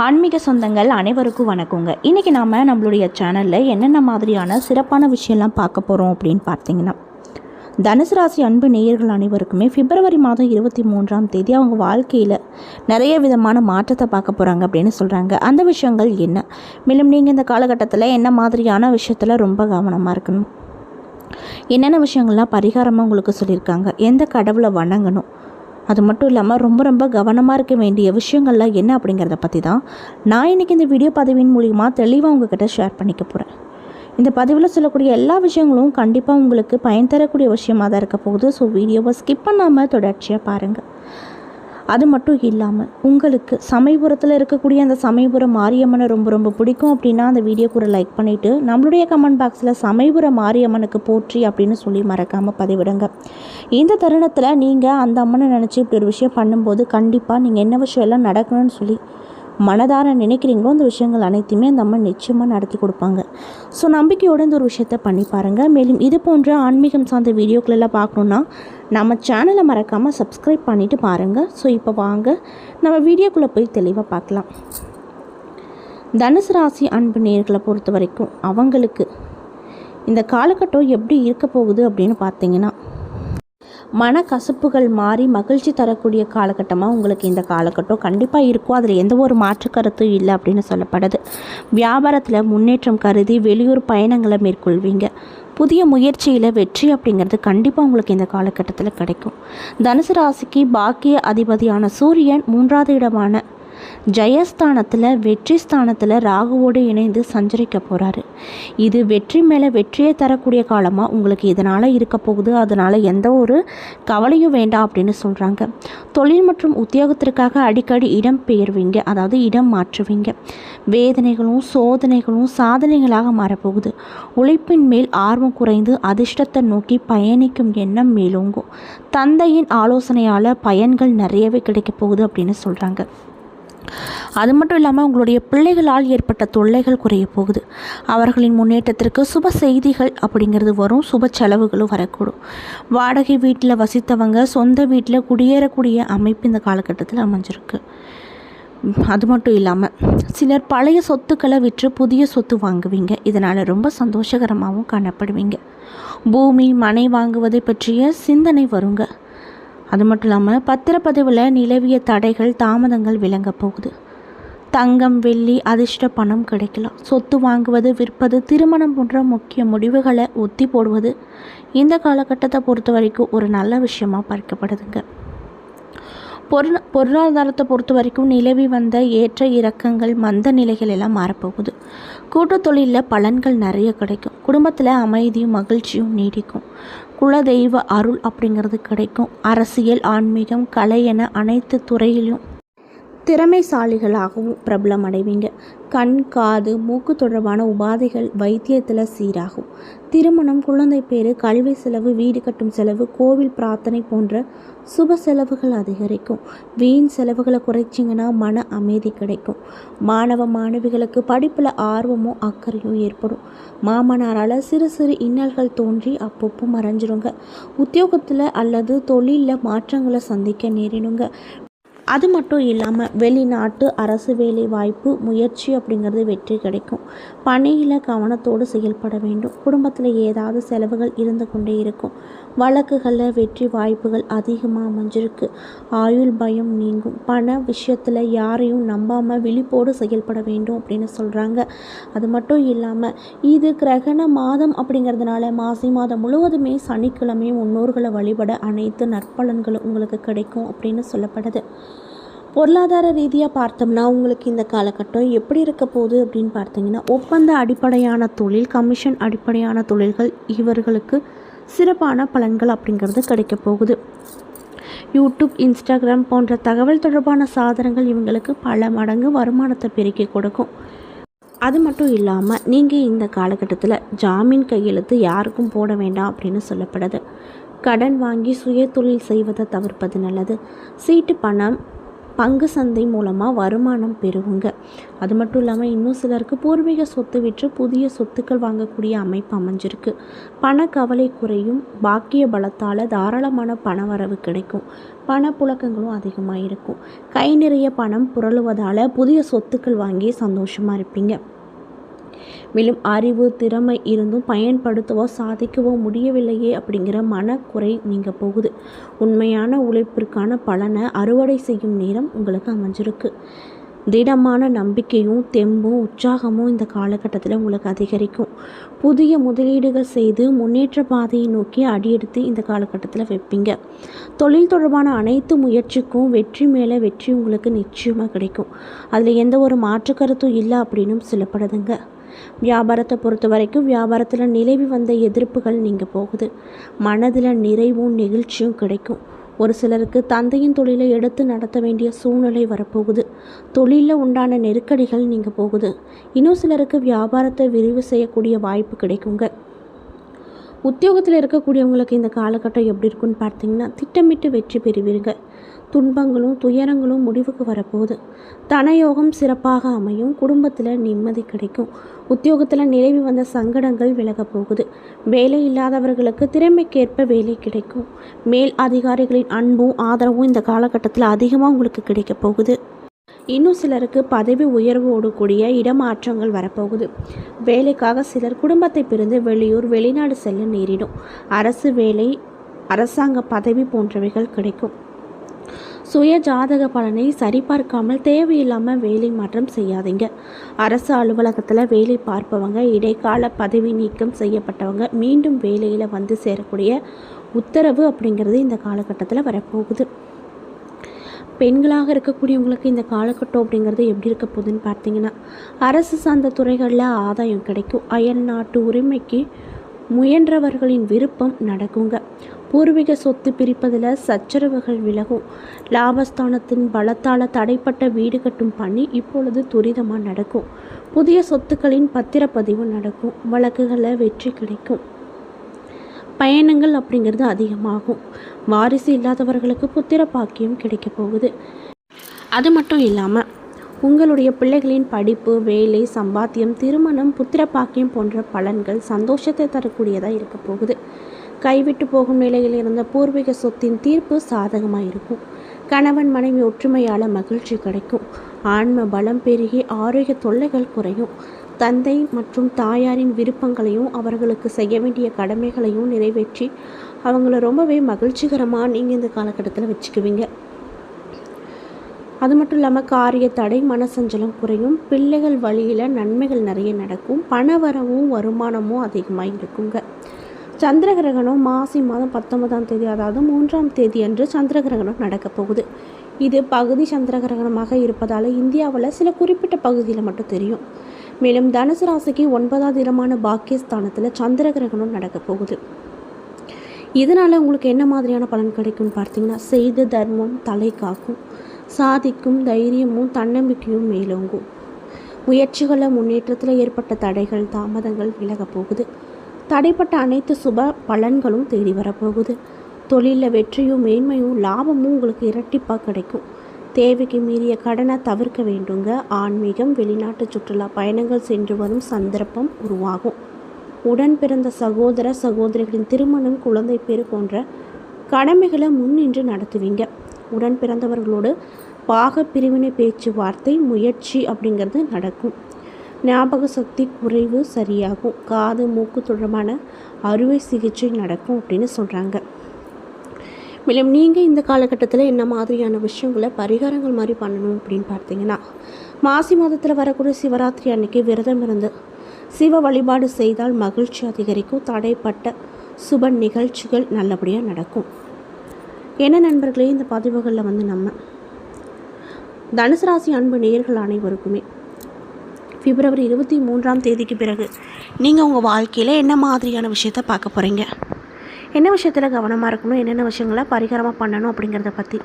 ஆன்மீக சொந்தங்கள் அனைவருக்கும் வணக்கங்க. இன்றைக்கி நாம் நம்மளுடைய சேனலில் என்னென்ன மாதிரியான சிறப்பான விஷயம்லாம் பார்க்க போகிறோம் அப்படின்னு பார்த்தீங்கன்னா, தனுசு ராசி அன்பு நேயர்கள் அனைவருக்குமே பிப்ரவரி மாதம் 23ஆம் தேதி அவங்க வாழ்க்கையில் நிறைய விதமான மாற்றத்தை பார்க்க போகிறாங்க அப்படின்னு சொல்கிறாங்க. அந்த விஷயங்கள் என்ன, மேலும் நீங்கள் இந்த காலகட்டத்தில் என்ன மாதிரியான விஷயத்தில் ரொம்ப கவனமாக இருக்கணும், என்னென்ன விஷயங்கள்லாம் பரிகாரமாக உங்களுக்கு சொல்லியிருக்காங்க, எந்த கடவுளை வணங்கணும், அது மட்டும் இல்லாமல் ரொம்ப கவனமாக இருக்க வேண்டிய விஷயங்கள்லாம் என்ன அப்படிங்கிறத பற்றி தான் நான் இன்றைக்கி இந்த வீடியோ பதிவின் மூலிமா தெளிவாக உங்ககிட்ட ஷேர் பண்ணிக்க போகிறேன். இந்த பதிவில் சொல்லக்கூடிய எல்லா விஷயங்களும் கண்டிப்பாக உங்களுக்கு பயன் தரக்கூடிய விஷயமாக தான் இருக்க போகுது. ஸோ வீடியோவை ஸ்கிப் பண்ணாமல் தொடர்ச்சியாக பாருங்கள். அது மட்டும் இல்லாமல் உங்களுக்கு சமயபுரத்தில் இருக்கக்கூடிய அந்த சமயபுரம் மாரியம்மனை ரொம்ப பிடிக்கும் அப்படின்னா அந்த வீடியோக்கு ஒரு லைக் பண்ணிவிட்டு நம்மளுடைய கமெண்ட் பாக்ஸில் சமயபுரம் மாரியம்மனுக்கு போற்றி அப்படின்னு சொல்லி மறக்காமல் பதிவிடுங்க. இந்த தருணத்தில் நீங்கள் அந்த அம்மனை நினச்சி இப்படி ஒரு விஷயம் பண்ணும்போது கண்டிப்பாக நீங்கள் என்ன விஷயம் எல்லாம் நடக்கணும்னு சொல்லி மனதார நினைக்கிறீங்களோ அந்த விஷயங்கள் அனைத்துமே அந்த அம்மன் நிச்சயமாக நடத்தி கொடுப்பாங்க. ஸோ நம்பிக்கையோடு இந்த ஒரு விஷயத்தை பண்ணி பாருங்கள். மேலும் இது போன்ற ஆன்மீகம் சார்ந்த வீடியோக்களெல்லாம் பார்க்கணுன்னா நம்ம சேனலை மறக்காமல் சப்ஸ்கிரைப் பண்ணிவிட்டு பாருங்கள். ஸோ இப்போ வாங்க நம்ம வீடியோக்குள்ளே போய் தெளிவாக பார்க்கலாம். தனுசு ராசி அன்பு நேயர்களை பொறுத்த வரைக்கும் அவங்களுக்கு இந்த காலகட்டம் எப்படி இருக்க போகுது அப்படின்னு பார்த்தீங்கன்னா, மனக்கசப்புகள் மாறி மகிழ்ச்சி தரக்கூடிய காலகட்டமாக உங்களுக்கு இந்த காலகட்டம் கண்டிப்பாக இருக்கும். அதில் எந்த ஒரு மாற்று கருத்தும் இல்லை அப்படின்னு சொல்லப்படுது. வியாபாரத்தில் முன்னேற்றம் கருதி வெளியூர் பயணங்களை மேற்கொள்வீங்க. புதிய முயற்சியில் வெற்றி அப்படிங்கிறது கண்டிப்பாக உங்களுக்கு இந்த காலகட்டத்தில் கிடைக்கும். தனுசு ராசிக்கு பாக்கிய அதிபதியான சூரியன் 3வது இடமான ஜெயஸ்தானத்தில் வெற்றி ஸ்தானத்தில் ராகுவோடு இணைந்து சஞ்சரிக்க போகிறாரு. இது வெற்றி மேலே வெற்றியை தரக்கூடிய காலமாக உங்களுக்கு இதனால் இருக்க போகுது. அதனால் எந்த ஒரு கவலையும் வேண்டாம் அப்படின்னு சொல்கிறாங்க. தொழில் மற்றும் உத்தியோகத்திற்காக அடிக்கடி இடம் பெயர்வீங்க, அதாவது இடம் மாற்றுவீங்க. வேதனைகளும் சோதனைகளும் சாதனைகளாக மாறப்போகுது. உழைப்பின் மேல் ஆர்வம் குறைந்து அதிர்ஷ்டத்தை நோக்கி பயணிக்கும் எண்ணம் மேலோங்கும். தந்தையின் ஆலோசனையால் பயன்கள் நிறையவே கிடைக்க போகுது அப்படின்னு சொல்கிறாங்க. அது மட்டும் இல்லாமல் உங்களுடைய பிள்ளைகளால் ஏற்பட்ட தொல்லைகள் குறைய போகுது. அவர்களின் முன்னேற்றத்திற்கு சுப செய்திகள் அப்படிங்கிறது வரும். சுப செலவுகளும் வரக்கூடும். வாடகை வீட்டில் வசித்தவங்க சொந்த வீட்டில் குடியேறக்கூடிய அமைப்பு இந்த காலகட்டத்தில் அமைஞ்சிருக்கு. அது மட்டும் இல்லாமல் சிலர் பழைய சொத்துக்களை விற்று புதிய சொத்து வாங்குவீங்க. இதனால் ரொம்ப சந்தோஷகரமாகவும் காணப்படுவீங்க. பூமி மனை வாங்குவதை பற்றிய சிந்தனை வருங்க. அது மட்டும் இல்லாமல் பத்திரப்பதிவில் நிலவிய தடைகள் தாமதங்கள் விளங்க போகுது. தங்கம் வெள்ளி அதிர்ஷ்ட பணம் கிடைக்கலாம். சொத்து வாங்குவது விற்பது திருமணம் போன்ற முக்கிய முடிவுகளை ஒத்தி போடுவது இந்த காலகட்டத்தை பொறுத்த வரைக்கும் ஒரு நல்ல விஷயமாக பார்க்கப்படுதுங்க. பொருளாதாரத்தை பொறுத்த வரைக்கும் நிலவி வந்த ஏற்ற இறக்கங்கள் மந்த நிலைகள் எல்லாம் மாறப்போகுது. கூட்டு தொழிலில் பலன்கள் நிறைய கிடைக்கும். குடும்பத்தில் அமைதியும் மகிழ்ச்சியும் நீடிக்கும். குலதெய்வ அருள் அப்படிங்கிறது கிடைக்கும். அரசியல் ஆன்மீகம் கலை என அனைத்து துறையிலும் திறமைசாலிகளாகவும் பிரபலம் அடைவீங்க. கண் காது மூக்கு தொடர்பான உபாதைகள் வைத்தியத்தில் சீராகும். திருமணம் குழந்தை பேரு கல்வி செலவு வீடு கட்டும் செலவு கோவில் பிரார்த்தனை போன்ற சுப செலவுகள் அதிகரிக்கும். வீண் செலவுகளை குறைச்சிங்கன்னா மன அமைதி கிடைக்கும். மாணவ மாணவிகளுக்கு படிப்பில் ஆர்வமும் அக்கறையும் ஏற்படும். மாமனாரால் சிறு இன்னல்கள் தோன்றி அப்பப்போ மறைஞ்சிருங்க. உத்தியோகத்தில் அல்லது தொழிலில் மாற்றங்களை சந்திக்க நேரிடுங்க. அது மட்டும் இல்லாமல் வெளிநாட்டு அரசு வேலை வாய்ப்பு முயற்சி அப்படிங்கிறது வெற்றி கிடைக்கும். பணியில் கவனத்தோடு செயல்பட வேண்டும். குடும்பத்தில் ஏதாவது செலவுகள் இருந்து கொண்டே இருக்கும். வழக்குகளில் வெற்றி வாய்ப்புகள் அதிகமாக அமைஞ்சிருக்கு. ஆயுள் பயம் நீங்கும். பண விஷயத்தில் யாரையும் நம்பாமல் விழிப்போடு செயல்பட வேண்டும் அப்படின்னு சொல்கிறாங்க. அது மட்டும் இல்லாமல் இது கிரகண மாதம் அப்படிங்கிறதுனால மாசி மாதம் முழுவதுமே சனிக்கிழமை முன்னோர்களை வழிபட அனைத்து நற்பலன்களும் உங்களுக்கு கிடைக்கும் அப்படின்னு சொல்லப்படுது. பொருளாதார ரீதியாக பார்த்தோம்னா உங்களுக்கு இந்த காலகட்டம் எப்படி இருக்க போகுது அப்படின்னு பார்த்தீங்கன்னா, ஒப்பந்த அடிப்படையான தொழில் கமிஷன் அடிப்படையான தொழில்கள் இவர்களுக்கு சிறப்பான பலன்கள் அப்படிங்கிறது கிடைக்க போகுது. யூடியூப் இன்ஸ்டாகிராம் போன்ற தகவல் தொடர்பான சாதனங்கள் இவங்களுக்கு பல மடங்கு வருமானத்தை பெருக்கி கொடுக்கும். அது மட்டும் இல்லாமல் நீங்கள் இந்த காலகட்டத்தில் ஜாமீன் கையெழுத்து யாருக்கும் போட வேண்டாம் அப்படின்னு சொல்லப்படுது. கடன் வாங்கி சுய தொழில் செய்வதை தவிர்ப்பது நல்லது. சீட்டு பணம் பங்கு சந்தை மூலமாக வருமானம் பெறுவங்க. அது மட்டும் இல்லாமல் இன்னும் சிலருக்கு பூர்வீக சொத்து விற்று புதிய சொத்துக்கள் வாங்கக்கூடிய அமைப்பு அமைஞ்சிருக்கு. பண கவலை குறையும். பாக்கிய பலத்தால் தாராளமான பணவரவு கிடைக்கும். பணப்புழக்கங்களும் அதிகமாக இருக்கும். கை நிறைய பணம் புரளுவதால் புதிய சொத்துக்கள் வாங்கி சந்தோஷமாக இருப்பீங்க. மேலும் அறிவு திறமை இருந்தும் பயன்படுத்தவோ சாதிக்கவோ முடியவில்லையே அப்படிங்கிற மனக்குறை நீங்க போகுது. உண்மையான உழைப்பிற்கான பலனை அறுவடை செய்யும் நேரம் உங்களுக்கு அமைஞ்சிருக்கு. திடமான நம்பிக்கையும் தெம்பும் உற்சாகமும் இந்த காலகட்டத்தில் உங்களுக்கு அதிகரிக்கும். புதிய முதலீடுகள் செய்து முன்னேற்ற பாதையை நோக்கி அடியெடுத்து இந்த காலகட்டத்தில் வைப்பீங்க. தொழில் தொடர்பான அனைத்து முயற்சிக்கும் வெற்றி மேலே வெற்றி உங்களுக்கு நிச்சயமாக கிடைக்கும். அதில் எந்த ஒரு மாற்று கருத்தும் இல்லை அப்படின்னும் சொல்லப்படுதுங்க. வியாபாரத்தை பொறுத்த வரைக்கும் வியாபாரத்தில் நிலவி வந்த எதிர்ப்புகள் நீங்கள் போகுது. மனதில் நிறைவும் நெகிழ்ச்சியும் கிடைக்கும். ஒரு சிலருக்கு தந்தையின் தொழிலை எடுத்து நடத்த வேண்டிய சூழ்நிலை வரப்போகுது. தொழிலில் உண்டான நெருக்கடிகள் நீங்கள் போகுது. இன்னும் சிலருக்கு வியாபாரத்தை விரிவு செய்யக்கூடிய வாய்ப்பு கிடைக்குங்க. உத்தியோகத்தில் இருக்கக்கூடியவங்களுக்கு இந்த காலகட்டம் எப்படி இருக்குன்னு பார்த்தீங்கன்னா, திட்டமிட்டு வெற்றி பெறுவீங்க. துன்பங்களும் துயரங்களும் முடிவுக்கு வரப்போகுது. தனயோகம் சிறப்பாக அமையும். குடும்பத்தில் நிம்மதி கிடைக்கும். உத்தியோகத்தில் நிலவி வந்த சங்கடங்கள் விலக போகுது. வேலை இல்லாதவர்களுக்கு திறமைக்கேற்ப வேலை கிடைக்கும். மேல் அதிகாரிகளின் அன்பும் ஆதரவும் இந்த காலகட்டத்தில் அதிகமாக உங்களுக்கு கிடைக்க போகுது. இன்னும் சிலருக்கு பதவி உயர்வோடு கூடிய இடமாற்றங்கள் வரப்போகுது. வேலைக்காக சிலர் குடும்பத்தை பிரிந்து வெளியூர் வெளிநாடு செல்ல நேரிடும். அரசு வேலை அரசாங்க பதவி போன்றவைகள் கிடைக்கும். சுய ஜாதக பலனை சரிபார்க்காமல் தேவையில்லாமல் வேலை மாற்றம் செய்யாதீங்க. அரசு அலுவலகத்தில் வேலை பார்ப்பவங்க, இடைக்கால பதவி நீக்கம் செய்யப்பட்டவங்க மீண்டும் வேலையில் வந்து சேரக்கூடிய உத்தரவு அப்படிங்கிறது இந்த காலகட்டத்தில் வரப்போகுது. பெண்களாக இருக்கக்கூடியவங்களுக்கு இந்த காலகட்டம் அப்படிங்கிறது எப்படி இருக்க போகுதுன்னு பார்த்தீங்கன்னா, அரசு சார்ந்த துறைகளில் ஆதாயம் கிடைக்கும். அயல் நாட்டு உரிமைக்கு முயன்றவர்களின் விருப்பம் நடக்குங்க. பூர்வீக சொத்து பிரிப்பதில் சச்சரவுகள் விலகும். லாபஸ்தானத்தின் பலத்தால் தடைப்பட்ட வீடு கட்டும் பணி இப்பொழுது துரிதமாக நடக்கும். புதிய சொத்துக்களின் பத்திரப்பதிவு நடக்கும். வழக்குகளில் வெற்றி கிடைக்கும். பயணங்கள் அப்படிங்கிறது அதிகமாகும். வாரிசு இல்லாதவர்களுக்கு புத்திர பாக்கியம் கிடைக்க போகுது. அது மட்டும் இல்லாமல் உங்களுடைய பிள்ளைகளின் படிப்பு, வேலை, சம்பாத்தியம், திருமணம், புத்திர பாக்கியம் போன்ற பலன்கள் சந்தோஷத்தை தரக்கூடியதாக இருக்க போகுது. கைவிட்டு போகும் நிலையில் இருந்த பூர்வீக சொத்தின் தீர்ப்பு சாதகமாக இருக்கும். கணவன் மனைவி ஒற்றுமையால் மகிழ்ச்சி கிடைக்கும். ஆன்ம பலம் பெருகி ஆரோக்கிய தொல்லைகள் குறையும். தந்தை மற்றும் தாயாரின் விருப்பங்களையும் அவர்களுக்கு செய்ய வேண்டிய கடமைகளையும் நிறைவேற்றி அவங்கள ரொம்பவே மகிழ்ச்சிகரமாக நீங்கள் இந்த காலகட்டத்தில் வச்சுக்குவீங்க. அது மட்டும் இல்லாமல் காரிய தடை, மனசஞ்சலம் குறையும். பிள்ளைகள் வழியில் நன்மைகள் நிறைய நடக்கும். பணவரவும் வருமானமும் அதிகமாக இருக்குங்க. சந்திர கிரகணம் மாசி மாதம் 19ஆம் தேதி, அதாவது 3ஆம் தேதி அன்று சந்திர கிரகணம் நடக்க போகுது. இது பகுதி சந்திர கிரகணமாக இருப்பதால் இந்தியாவில் சில குறிப்பிட்ட பகுதியில் மட்டும் தெரியும். மேலும் தனுசு ராசிக்கு 9ஆவது இடமான பாக்கியஸ்தானத்தில் சந்திர கிரகணம் நடக்க போகுது. இதனால் உங்களுக்கு என்ன மாதிரியான பலன் கிடைக்கும்னு பார்த்தீங்கன்னா, செய்த தர்மம் தலை காக்கும். சாதிக்கும் தைரியமும் தன்னம்பிக்கையும் மேலோங்கும். முயற்சிகளில் முன்னேற்றத்தில் ஏற்பட்ட தடைகள் தாமதங்கள் விலக போகுது. தடைப்பட்ட அனைத்து சுப பலன்களும் தேடி வரப்போகுது. தொழிலில் வெற்றியும் மேன்மையும் லாபமும் உங்களுக்கு இரட்டிப்பாக கிடைக்கும். தேவைக்கு மீறிய கடனை தவிர்க்க வேண்டுங்க. ஆன்மீகம், வெளிநாட்டு சுற்றுலா பயணங்கள் சென்று வரும் சந்தர்ப்பம் உருவாகும். உடன் பிறந்த சகோதர சகோதரிகளின் திருமணம், குழந்தை பேறு போன்ற கடமைகளை முன்னின்று நடத்துவீங்க. உடன் பிறந்தவர்களோடு பாக பிரிவினை பேச்சுவார்த்தை முயற்சி அப்படிங்கிறது நடக்கும். ஞாபக சக்தி குறைவு சரியாகும். காது மூக்கு தொடர்பான அறுவை சிகிச்சை நடக்கும் அப்படின்னு சொல்கிறாங்க. மேலும் நீங்கள் இந்த காலகட்டத்தில் என்ன மாதிரியான விஷயங்களை பரிகாரங்கள் மாதிரி பண்ணணும் அப்படின்னு பார்த்தீங்கன்னா, மாசி மாதத்தில் வரக்கூடிய சிவராத்திரி அன்னைக்கு விரதம் இருந்து சிவ வழிபாடு செய்தால் மகிழ்ச்சி அதிகரிக்கும். தடைப்பட்ட சுப நிகழ்ச்சிகள் நல்லபடியாக நடக்கும். என்ன நண்பர்களே, இந்த பதிவுகளில் நம்ம தனுசு ராசி அன்பு நேயர்கள் அனைவருக்குமே பிப்ரவரி 23ஆம் தேதிக்கு பிறகு நீங்கள் உங்கள் வாழ்க்கையில் என்ன மாதிரியான விஷயத்தை பார்க்க போகிறீங்க, என்ன விஷயத்தில் கவனமாக இருக்கணும், என்னென்ன விஷயங்களை பரிகாரமாக பண்ணணும் அப்படிங்கிறத பற்றி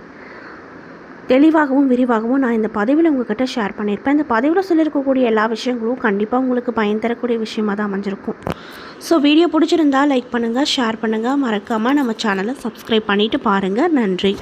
தெளிவாகவும் விரிவாகவும் நான் இந்த பதிவில் உங்கள்கிட்ட ஷேர் பண்ணியிருப்பேன். இந்த பதிவில் சொல்லியிருக்கக்கூடிய எல்லா விஷயங்களும் கண்டிப்பாக உங்களுக்கு பயன் தரக்கூடிய விஷயமாக தான் அமைஞ்சிருக்கும். ஸோ வீடியோ பிடிச்சிருந்தால் லைக் பண்ணுங்கள், ஷேர் பண்ணுங்கள், மறக்காமல் நம்ம சேனலை சப்ஸ்கிரைப் பண்ணிவிட்டு பாருங்கள். நன்றி.